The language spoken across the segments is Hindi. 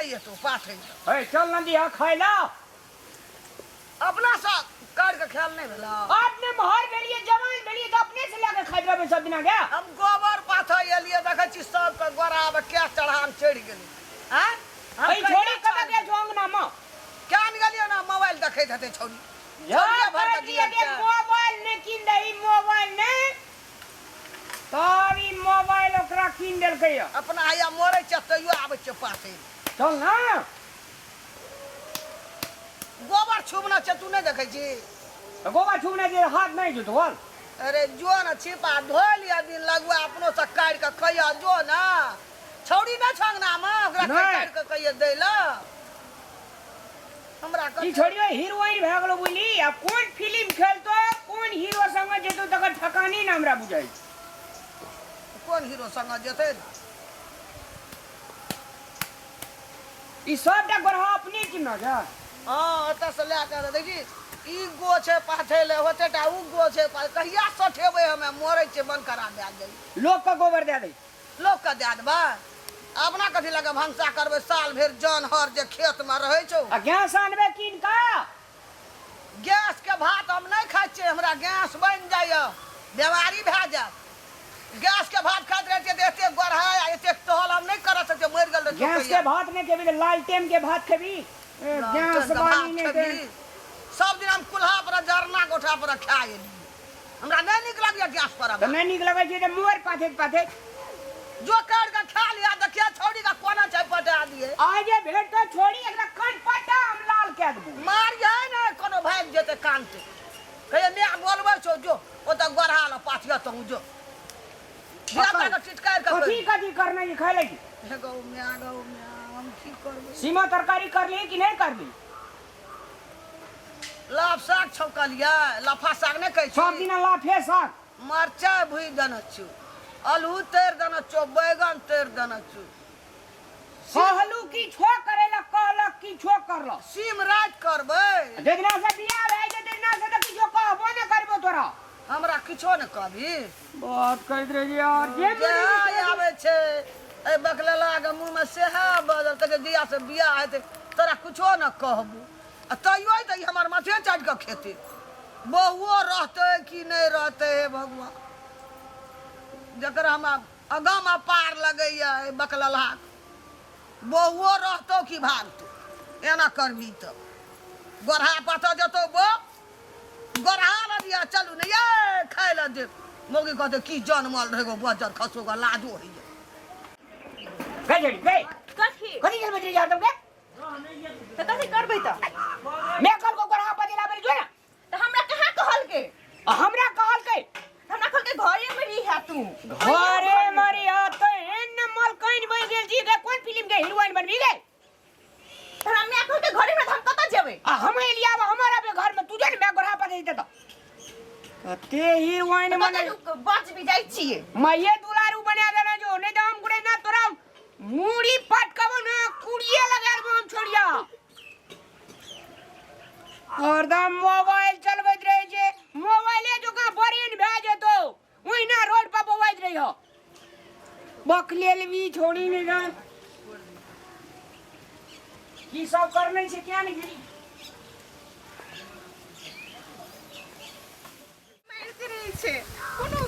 नहीं तो पाठे ए चल ना दिया खाइला अपना सा काट के ख्याल नहीं भेला आपने मोहर भेलिए जवान भेलिए तो अपने से लाके खैबे में सब दिन आ गया हम गोबर पाथा एलिए देखे छी सब के गोरा अब क्या चढ़ान चढ़ गेली हैं भाई छोड़ी कब के जोंगना म क्या निकलियो ना मोबाइल देखै हते छोड़ी या भर दिए के मोबाइल ने किन दई मोबाइल ने तभी मोबाइल ओकरा किन देल के अपना आया मोरे चतइयो आबै छ पाथे चल ना गोबर छुबना छ तू नहीं देखै छी गोबर छुबना जे हाथ नहीं जुटवल अरे जो ना छिपा धो लिया दिन लगवा अपनो से काट के कहिया जो ना छौड़ी ना छंगना म ओकरा काट के कहिया दैला हमरा ई छोड़ियो हीरोइन भ गेलो बुली आ कोन फिल्म खेलतो कोन हीरो संग जेतो तकर ठकानी ना हमरा बुझाई कोन हीरो संग जेते ई सबटा गोरहा अपने की न जा हां एत से ले के देखी ई गो छे पाथे ले होतेटा उ गो छे कहिया सठेबे हमें मरै छे बन करा दे जाई लोग का गोबर दे दे लोग का दे देबा अपना कथि लगे भंसा करबे साल भर जन हर जे खेत में रहै छौ आ गैस आनबे किन का गैस के भात हम नहीं खाइ छे हमरा गैस बन जाय बीमारी भ जाय गैस के भात खात रहते देते गोरहा एते टहल हम नहीं करत छे मर गेल रे गैस के भात ने केबी लालटेन के भात खेबी गैस बानी ने दे सब दिन हम कुल्हा पर जरना गोठा पर खाए हमरा नहीं निक लगे गैस पर तो नहीं निक लगे जे मोर पाथे पाथे जो कर के खा लिया देखिया छोड़ी का कोना छै पटा दिए आजे भेट तो छोड़ी एकरा कान पटा हम लाल के देबू मार जाए ना कोनो भाग जेते कान से कहे मैं बोलबे छौ जो ओ त गोरहा ल पाथिया तो जो बिया का चिटकार का कथी कथी करना ये खाले की हे गौ मैं हम की करबे सीमा तरकारी कर ली कि नहीं कर ली लाफ साग छौकलिया लफा साग नहीं कहै छी सब दिन लाफे साग मरचा भुई दन छु आलू तेर दन छु बैगन तेर दन छु सहलू की छो करेला कहलक की छो करलो सीम रात करबे देखना से बिया भाई जे देखना से तो किछो कहबो न करबो तोरा हमरा किछो न कहबी बात कहत रे यार जे आवे छे ए बकलेला के मुंह में सेहा बदल तक दिया से बिया हेते तोरा कुछो न कहबू आ तइयो त हमर माथे चाट के खेते बहुओ रहते कि नहीं रहते हे भगवान जकर हम अगम पार लगैया बकलला बहुओ रहतो कि भागतो एना करबी तो गोरहा पता जतो बो गोरहा ल दिया चलू ने ये खाय ल दे मोगी कहते की जनमल रहेगो बजर खसोगा लाजो होई गजड़ी बे कथी कथी के बजरी जा तुमके तो कथी करबै त मैं कल को गोरहा बजला बरी जो ना तो हमरा कहाँ कहल के हमरा कहल के हमरा कहल के घरे में रही है तू घरे मरी आ तो एन मल कइन बन गेल जी के कोन फिल्म के हीरोइन बनबी गे तो हमरा कहल के घरे में हम कत जेबै आ हम एलिया हमारा बे घर में तुझे मैं गोरहा पर देते तो कते हीरोइन मने बच भी जाई छिए मैं दुलारू बना देना जो नहीं तो हम गुड़े ना तोरा मुड़ी पटकबो ना कुड़िए लगा देबो हम छोड़िया हरदम मोबाइल चलबैत रहे छे मोबाइले जो का बरिन भे जेतो ओइना रोड पर बवाइत रही हो बकलेलवी छोड़ी नहीं जान की सब करने से क्या नहीं गिरी मारते रही छे कोनो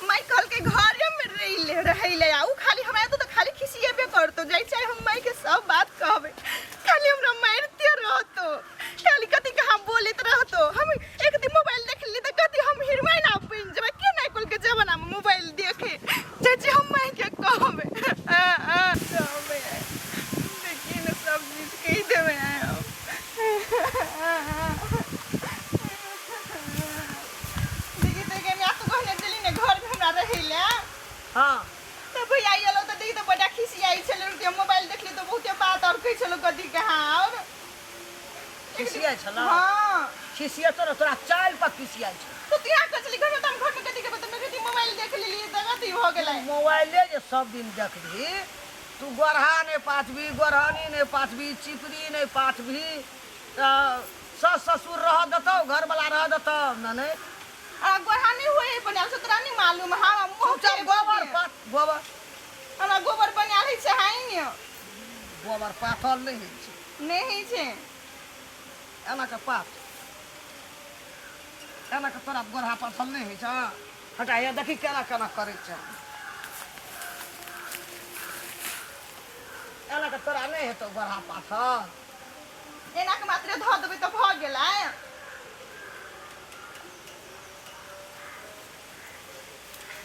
माई कहल के घरे में रहिले आ उ खाली हमरा तो खाली खिसिएबे करतो जाई चाहे हम माई के सब बात कहबे खाली हमरा मारते रहतो खाली कथी के हम बोलत रहतो हम एक दिन मोबाइल देख ली त कथी हम हीरोइन आ बन जेबे के नहीं कुल के जमाना में मोबाइल देखे चाची हम माई के कहबे कहबे देखिए ना सब चीज कह देबे देखिए तो के मैं तो कहने चली ने घर में हमरा रहिले हां तो भैया आइलो तो देखि तो बड़ा खिसी आई छले के मोबाइल देखली तो बहुते बात और कह छलो कथी के हां और खिसिया छला हां खिसिया तोरा चाल पर खिसिया छ तो तिया कचली घर में घर में कथी के बता मैं कथी मोबाइल देख लेली त कथी हो गेलै मोबाइले जे सब दिन देखबी तू गोरहा ने पाथबी गोरहानी ने पाथबी चिपरी ने पाथबी सस ससुर रह दतो घर वाला रह दतो न नहीं आ गोरहानी होए बना सतरा नहीं मालूम हां चल गोबर पाथ गोबर हमरा गोबर बना रही से हाई ने गोबर पाथल नहीं होइ छै नहीं छे एना के पात एना के तोरा गोरहा पाथल नहीं होइ छै हटा ये देखी केना केना करै छै एना के तोरा नहीं हेतौ गोरहा पाथल एना के मात्र धो देबै तऽ भऽ गेलै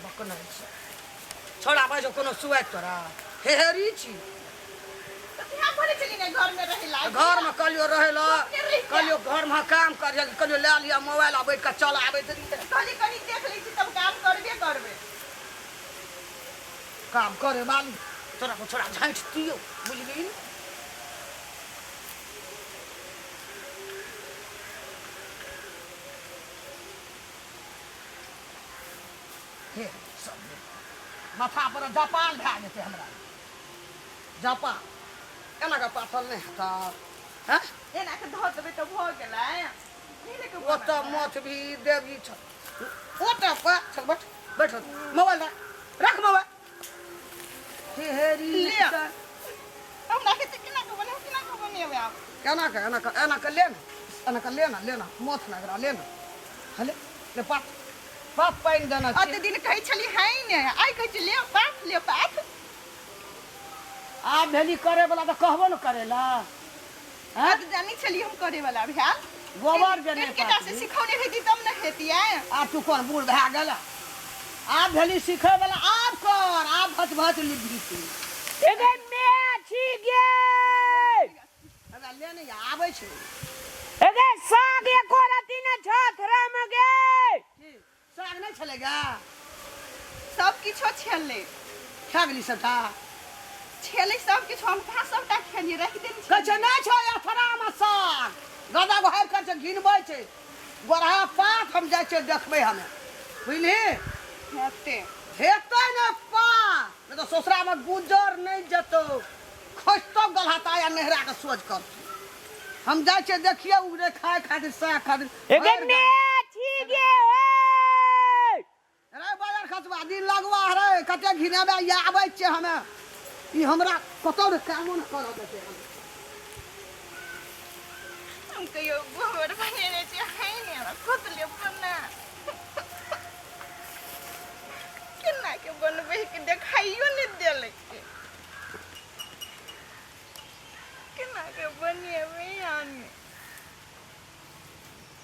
बकनै छै छोड़ा बाजो कोनो सुआइ तोरा हेहरी छी तऽ ध्यान भरे चली ने घर में रहै ला घर में कलियो रहे ला कलियो घर में काम कर कलियो ले लिया मोबाइल आ बैठ के चल आबे कनी कनी देख लै छी तब काम करबे करबे काम करे बाली तोरा को छोड़ा झाँट दियो बुझली हे सब माथा पर जपाल भए जेतै हमरा जपाल एना के पाथल नहीं हेता हैं एना के धो देबै तऽ भऽ गेलै नीले के ओतऽ मथ भी देवी छ ओतऽ पर चल बैठ बैठ मोबाइल रख मोबाइल हे हेरी ले हमरा के केना के बनेबै आब एना के एना के लेना एना के लेना मथ लगरा लेना हले ले पात पात पाइन देना अते दिन कहै छली है ने आइ कहै छी ले पात आप भेली करे वाला तो कहबो न करेला हां तो जानी छली हम करे वाला भैल गोबर जने केटा से सिखौने हेती तब न हेतियै आ तू कोन बूढ़ भए गेला आप भेली सिखै वाला आप कर आप भत भत लिबी तू एगे मेची गे हमरा ले नहीं आबै छै एगे साग एको रति न छथरा में गे साग नहीं छलेगा सब किछो छले खा गेली सबटा छले सब किछो हम कहाँ सबटा खेलिए रख देन कछ नहीं छो अथरा में साग गदा घोर कर से घिनबै छै गोरहा पात हम जाय छै देखबै हमे बुझली हेते हेतै ने पा नहीं तो ससुरा में गुजर नहीं जतो खोजतो गलहाता या नेहरा के सोच कर हम जाय छै देखिए उगरे खाए खातिर साग खातिर एगे मेची गे रे बाजार खसबा दिन लगवा रे कते घिनाबे या आबै छै हमे ई हमरा कतौ रे कामो न कर देते हम कहियो गोबर बनेने छै है ने खुद ले बना केना के बनबै के देखाइयो ने देले केना के बनेबै यानी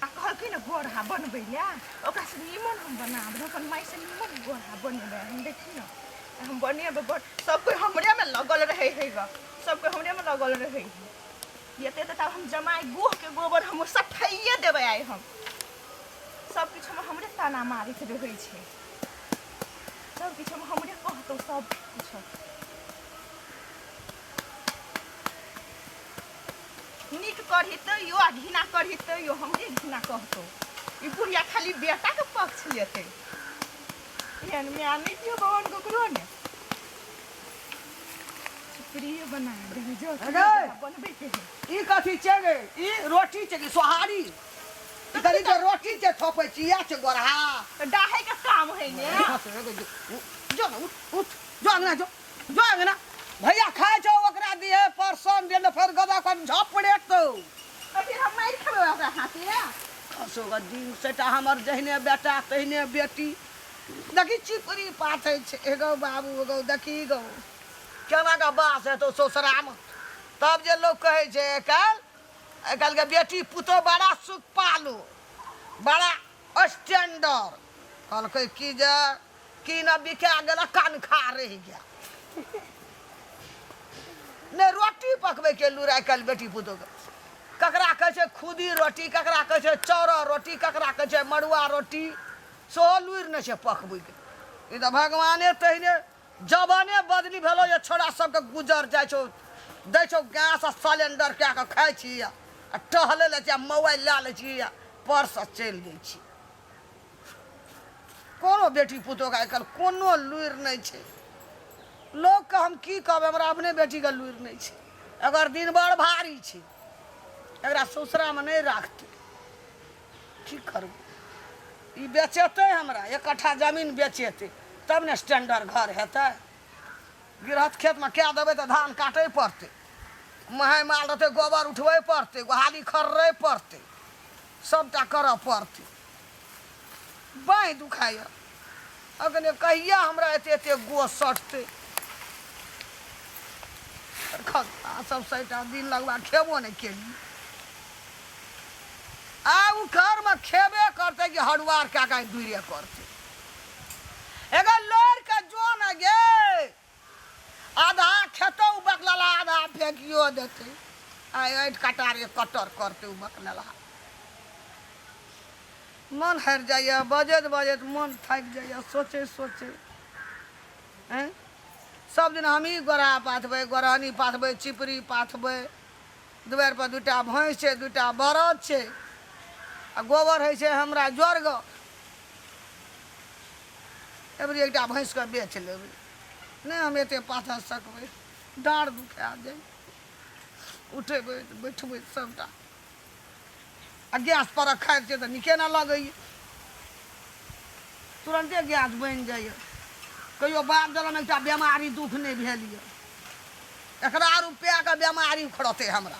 आ कहलकै न गोरहा बनबै ला ओकरा से निमन हम बनाब अपन माई से निमन गोरहा बनेबै हम देखी न हम बनेबै बड़ सब कोई हमरे में लगल रहे है ग सब कोई हमरे में लगल रहे है ये ते तब हम जमाई गोह के गोबर हम सफाइए देबै आइ हम सब किछ में हमरे ताना मारित रहै छै सब किछ में हमरे कहतो सब किछ नीक करही तो यो आ घिना करही तो यो हमरे घिना कहतो ई बुढ़िया खाली बेटा के पक्ष लेते एहन में आने दियो भगवान ककरो ने प्रिय बना दे जो बनबै के ई कथी छै गे ई रोटी छै कि सोहारी ई कथी तो रोटी छै थोपै छी या छै गोरहा डाहे के काम है ने जो ना उठ जो अंगना जो अंगना भैया खाए छो ओकरा दिए परसन दे फिर गदा कन झपड़े तो फिर हम मार खेबै ओकरा हाथे कसो दिन सेटा हमर जहने बेटा तहने बेटी देखी चिपरी पाथै छै एगो बाबू एगो देखी गो केना का बास है तो ससुरा में तब जे लोग कहे छै कल के बेटी पुतो बड़ा सुख पालो बड़ा स्टैंडर्ड कल की जे की न बिका गेल कान खा रह गया ने रोटी पकबे के लुराई कल बेटी पुतो के ककरा कहे छै खुदी रोटी ककरा कहे छै चौरा रोटी ककरा कहे छै मड़ुआ रोटी सेहो लुरि नहि छै पकबै के ई तऽ भगवाने तहिने जवाने बदली भेलो ये छोड़ा सबके गुजर जाइ छौ दै छौ गैस सिलेंडर कए कऽ खाइ छी आ टहले लै छी मोबाइल लए लै छी पर्स चलि जाइ छी कोनो बेटी पुतोह आइ काल्हि कोनो लुरि नहि छै लोकके हम की कहबै हमरा अपने बेटीके लुरि नहि छै एकर दिन बड़ भारी छै एकरा ससुरामे नहि राखतै की करबै ई बेचेतै हमरा 1 कट्ठा जमीन बेचेतै तब ने स्टैंडर्ड घर हेतै गिरहत खेतमे कए देबै तऽ धान काटै पड़तै महे माल रहते गोबर उठबै पड़तै गोहाली खर्रै पड़तै सबटा करऽ पड़तै बाँहि दुखाइए अखने कहिया हमरा एते एते गो सटतै खस्ता सब सैटा दिन लगवा खेबो नहि केली आ उ घरमे खेबे करतै कि हरुआर कए कऽ दूरे करतै एगो लोर के जो न गे आधा खेतौ उ बकलला आधा फेंकियो देतै आ ऐठ कटारे कटर करतै उ बकलला मन हारि जाइए बजैत बजैत मन थाकि जाइए सोचे सोचे हैं सब दिन हमही गोरा पाथबै गोरहनी पाथबै चिपरी पाथबै दुआरि पर 2टा भैंस छै 2टा बरद छै आ गोबर होइ छै हमरा जोरग एबरी एकटा भैंसके बेच लेबै नहि हम एते पाथऽ सकबै डाँड़ दुखा जाय उठेबै बैठबै सबटा आ गैस पर खाइ छै तऽ नीके ना लगैए तुरन्ते गैस बनि जाइए कहियो बाप जनम एकटा बेमारी दुख नहि भेल यऽ एकरा रुपैआके बेमारी उखड़तै हमरा